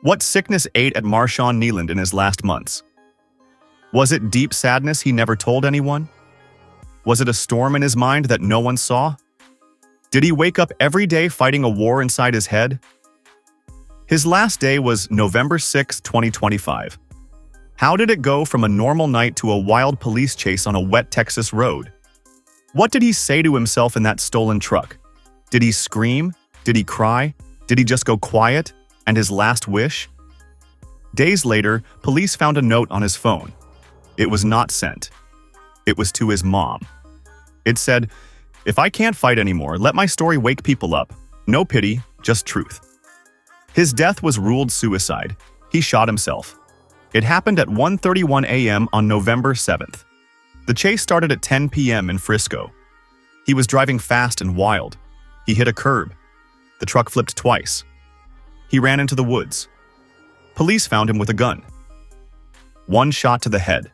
What sickness ate at Marshawn Kneeland in his last months? Was it deep sadness he never told anyone? Was it a storm in his mind that no one saw? Did he wake up every day fighting a war inside his head? His last day was November 6, 2025. How did it go from a normal night to a wild police chase on a wet Texas road? What did he say to himself in that stolen truck? Did he scream? Did he cry? Did he just go quiet? And his last wish? Days later, police found a note on his phone. It was not sent. It was to his mom. It said, "If I can't fight anymore, let my story wake people up. No pity, just truth." His death was ruled suicide. He shot himself. It happened at 1:31 a.m. on November 7th. The chase started at 10 p.m. in Frisco. He was driving fast and wild. He hit a curb. The truck flipped twice. He ran into the woods. Police found him with a gun. One shot to the head.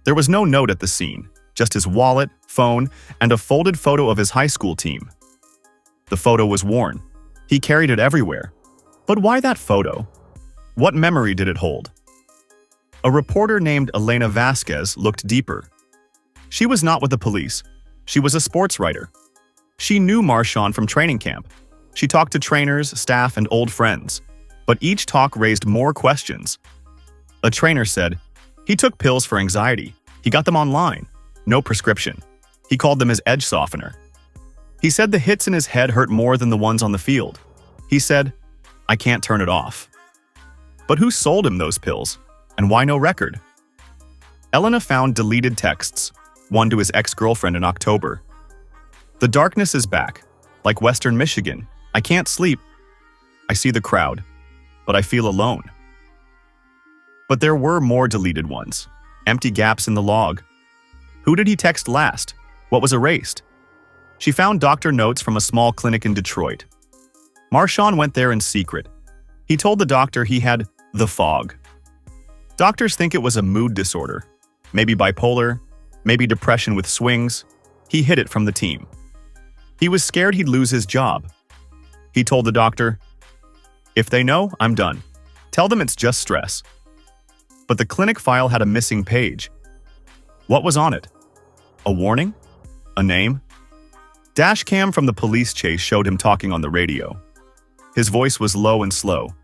There was no note at the scene, just his wallet, phone, and a folded photo of his high school team. The photo was worn. He carried it everywhere. But why that photo? What memory did it hold? A reporter named Elena Vasquez looked deeper. She was not with the police. She was a sports writer. She knew Marshawn from training camp. She talked to trainers, staff, and old friends. But each talk raised more questions. A trainer said, "He took pills for anxiety. He got them online. No prescription. He called them his edge softener. He said the hits in his head hurt more than the ones on the field. He said, 'I can't turn it off.'" But who sold him those pills? And why no record? Elena found deleted texts, one to his ex-girlfriend in October. "The darkness is back, like Western Michigan. I can't sleep. I see the crowd, but I feel alone." But there were more deleted ones, empty gaps in the log. Who did he text last? What was erased? She found doctor notes from a small clinic in Detroit. Marshawn went there in secret. He told the doctor he had the fog. Doctors think it was a mood disorder, maybe bipolar, maybe depression with swings. He hid it from the team. He was scared he'd lose his job. He told the doctor, "If they know, I'm done. Tell them it's just stress." But the clinic file had a missing page. What was on it? A warning? A name? Dashcam from the police chase showed him talking on the radio. His voice was low and slow.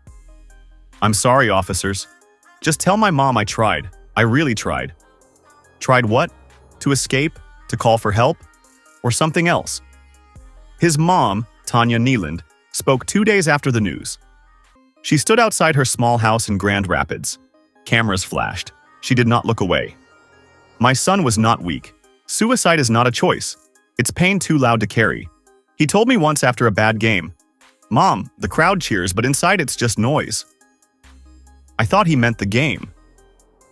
"I'm sorry, officers. Just tell my mom I tried. I really tried." Tried what? To escape? To call for help? Or something else? His mom, Tanya Kneeland, spoke 2 days after the news. She stood outside her small house in Grand Rapids. Cameras flashed. She did not look away. "My son was not weak. Suicide is not a choice. It's pain too loud to carry. He told me once after a bad game, 'Mom, the crowd cheers, but inside it's just noise.' I thought he meant the game.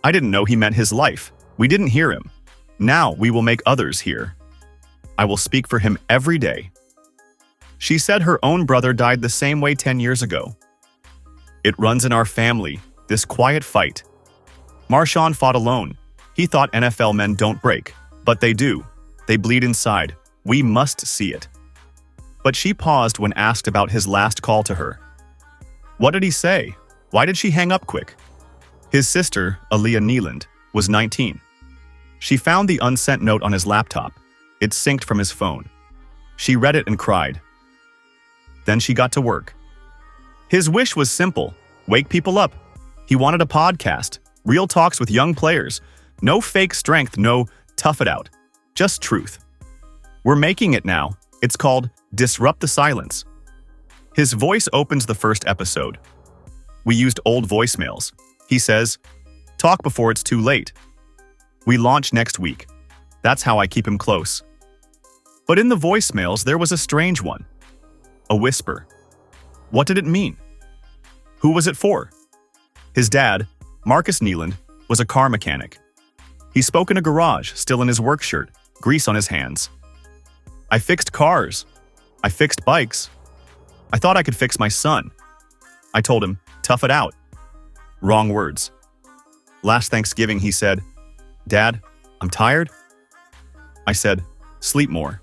I didn't know he meant his life. We didn't hear him. Now we will make others hear. I will speak for him every day." She said her own brother died the same way 10 years ago. "It runs in our family, this quiet fight." Marshawn fought alone. He thought NFL men don't break, but they do. They bleed inside. We must see it. But she paused when asked about his last call to her. What did he say? Why did she hang up quick? His sister, Aaliyah Kneeland, was 19. She found the unsent note on his laptop. It synced from his phone. She read it and cried. Then she got to work. His wish was simple: wake people up. He wanted a podcast, real talks with young players. No fake strength, no tough it out. Just truth. We're making it now. It's called Disrupt the Silence. His voice opens the first episode. We used old voicemails. He says, "Talk before it's too late." We launch next week. That's how I keep him close. But in the voicemails, there was a strange one. A whisper. What did it mean? Who was it for? His dad, Marcus Kneeland, was a car mechanic. He spoke in a garage, still in his work shirt, grease on his hands. "I fixed cars. I fixed bikes. I thought I could fix my son." I told him, "Tough it out." Wrong words. Last Thanksgiving, he said, "Dad, I'm tired." I said, "Sleep more."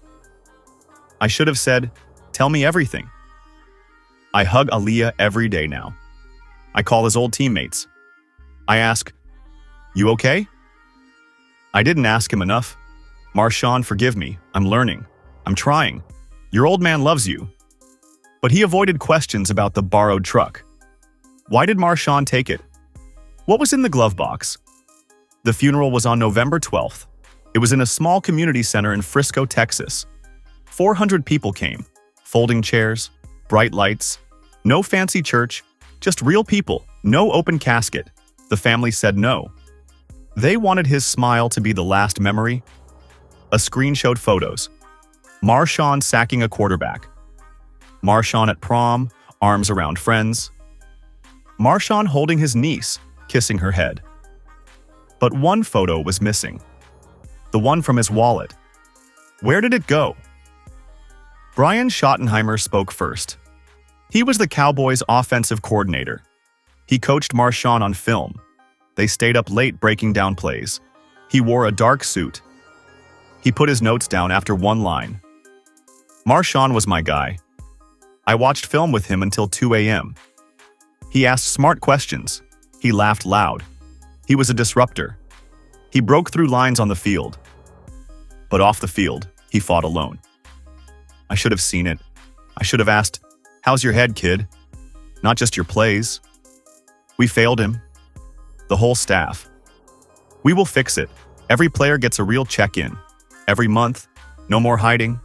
I should have said, "Tell me everything." I hug Aaliyah every day now. I call his old teammates. I ask, "You okay?" I didn't ask him enough. "Marshawn, forgive me. I'm learning. I'm trying. Your old man loves you." But he avoided questions about the borrowed truck. Why did Marshawn take it? What was in the glove box? The funeral was on November 12th. It was in a small community center in Frisco, Texas. 400 people came. Folding chairs, bright lights, no fancy church, just real people, no open casket. The family said no. They wanted his smile to be the last memory. A screen showed photos. Marshawn sacking a quarterback. Marshawn at prom, arms around friends. Marshawn holding his niece, kissing her head. But one photo was missing. The one from his wallet. Where did it go? Brian Schottenheimer spoke first. He was the Cowboys' offensive coordinator. He coached Marshawn on film. They stayed up late breaking down plays. He wore a dark suit. He put his notes down after one line. Marshawn was my guy. I watched film with him until 2 a.m. He asked smart questions. He laughed loud. He was a disruptor. He broke through lines on the field. But off the field, he fought alone. I should have seen it. I should have asked, "How's your head, kid?" Not just your plays. We failed him. The whole staff. We will fix it. Every player gets a real check-in. Every month. No more hiding.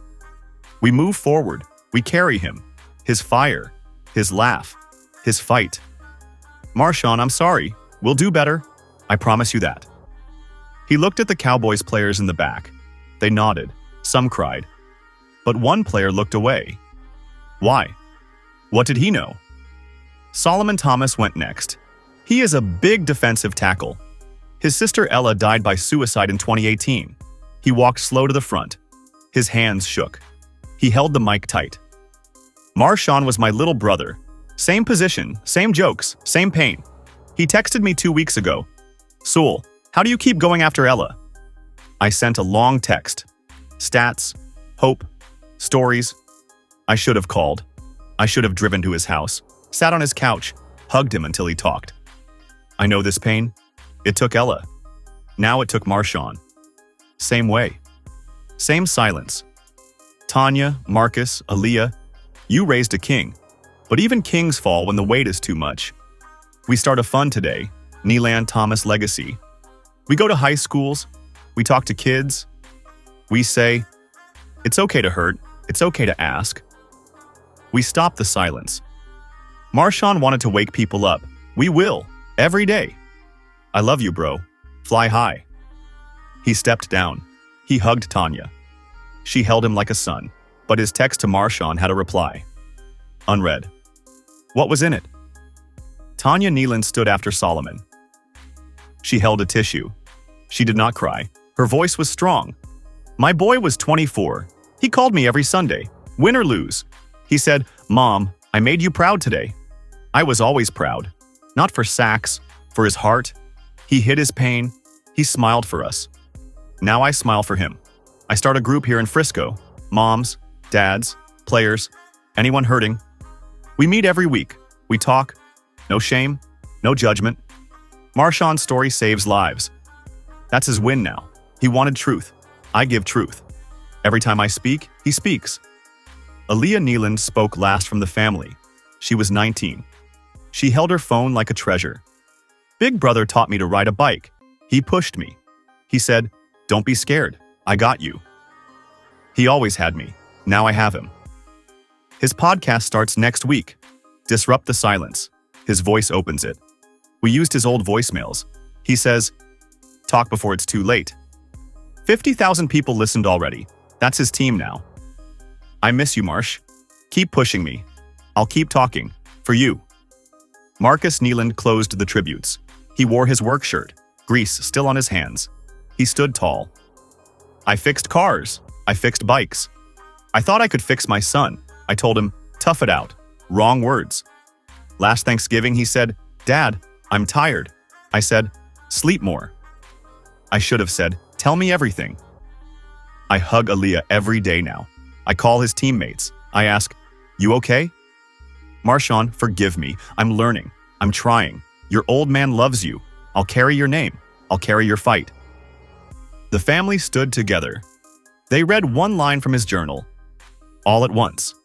We move forward. We carry him. His fire. His laugh. His fight. Marshawn, I'm sorry. We'll do better. I promise you that. He looked at the Cowboys players in the back. They nodded. Some cried. But one player looked away. Why? What did he know? Solomon Thomas went next. He is a big defensive tackle. His sister Ella died by suicide in 2018. He walked slow to the front. His hands shook. He held the mic tight. Marshawn was my little brother. Same position, same jokes, same pain. He texted me 2 weeks ago. "Sewell, how do you keep going after Ella?" I sent a long text. Stats, hope, stories. I should have called. I should have driven to his house, sat on his couch, hugged him until he talked. I know this pain. It took Ella. Now it took Marshawn. Same way. Same silence. Tanya, Marcus, Aaliyah, you raised a king. But even kings fall when the weight is too much. We start a fund today, Kneeland Thomas Legacy. We go to high schools. We talk to kids. We say, it's okay to hurt. It's okay to ask. We stop the silence. Marshawn wanted to wake people up. We will, every day. I love you, bro. Fly high. He stepped down. He hugged Tanya. She held him like a son, but his text to Marshawn had a reply. Unread. What was in it? Tanya Kneeland stood after Solomon. She held a tissue. She did not cry. Her voice was strong. My boy was 24. He called me every Sunday, win or lose. He said, "Mom, I made you proud today." I was always proud. Not for sacks, for his heart. He hid his pain. He smiled for us. Now I smile for him. I start a group here in Frisco. Moms, dads, players, anyone hurting. We meet every week. We talk. No shame, no judgment. Marshawn's story saves lives. That's his win now. He wanted truth. I give truth. Every time I speak, he speaks. Aaliyah Kneeland spoke last from the family. She was 19. She held her phone like a treasure. Big brother taught me to ride a bike. He pushed me. He said, "Don't be scared. I got you." He always had me. Now I have him. His podcast starts next week. Disrupt the silence. His voice opens it. We used his old voicemails. He says, "Talk before it's too late." 50,000 people listened already. That's his team now. I miss you, Marsh. Keep pushing me. I'll keep talking. For you. Marcus Kneeland closed the tributes. He wore his work shirt, grease still on his hands. He stood tall. I fixed cars. I fixed bikes. I thought I could fix my son. I told him, tough it out. Wrong words. Last Thanksgiving, he said, "Dad, I'm tired." I said, "Sleep more." I should have said, "Tell me everything." I hug Aaliyah every day now. I call his teammates. I ask, "You okay?" Marshawn, forgive me. I'm learning. I'm trying. Your old man loves you. I'll carry your name. I'll carry your fight." The family stood together. They read one line from his journal, all at once.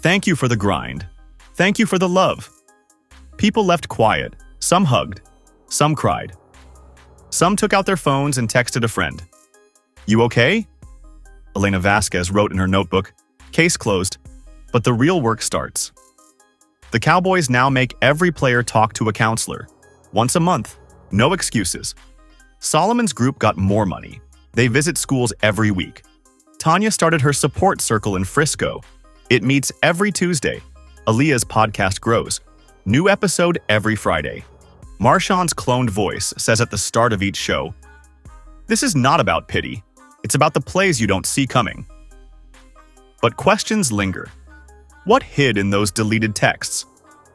"Thank you for the grind. Thank you for the love." People left quiet. Some hugged. Some cried. Some took out their phones and texted a friend. "You okay?" Elena Vasquez wrote in her notebook, "Case closed, but the real work starts." The Cowboys now make every player talk to a counselor. Once a month, no excuses. Solomon's group got more money. They visit schools every week. Tanya started her support circle in Frisco. It meets every Tuesday. Aaliyah's podcast grows. New episode every Friday. Marshawn's cloned voice says at the start of each show, "This is not about pity. It's about the plays you don't see coming." But questions linger. What hid in those deleted texts?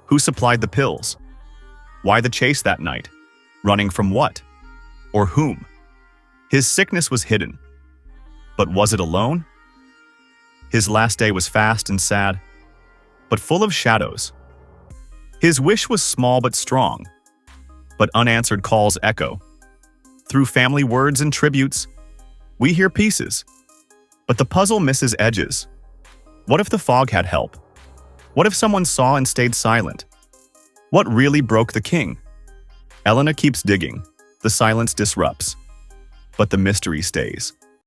Who supplied the pills? Why the chase that night? Running from what? Or whom? His sickness was hidden. But was it alone? His last day was fast and sad, but full of shadows. His wish was small but strong, but unanswered calls echo. Through family words and tributes, we hear pieces, but the puzzle misses edges. What if the fog had help? What if someone saw and stayed silent? What really broke the king? Elena keeps digging. The silence disrupts, but the mystery stays.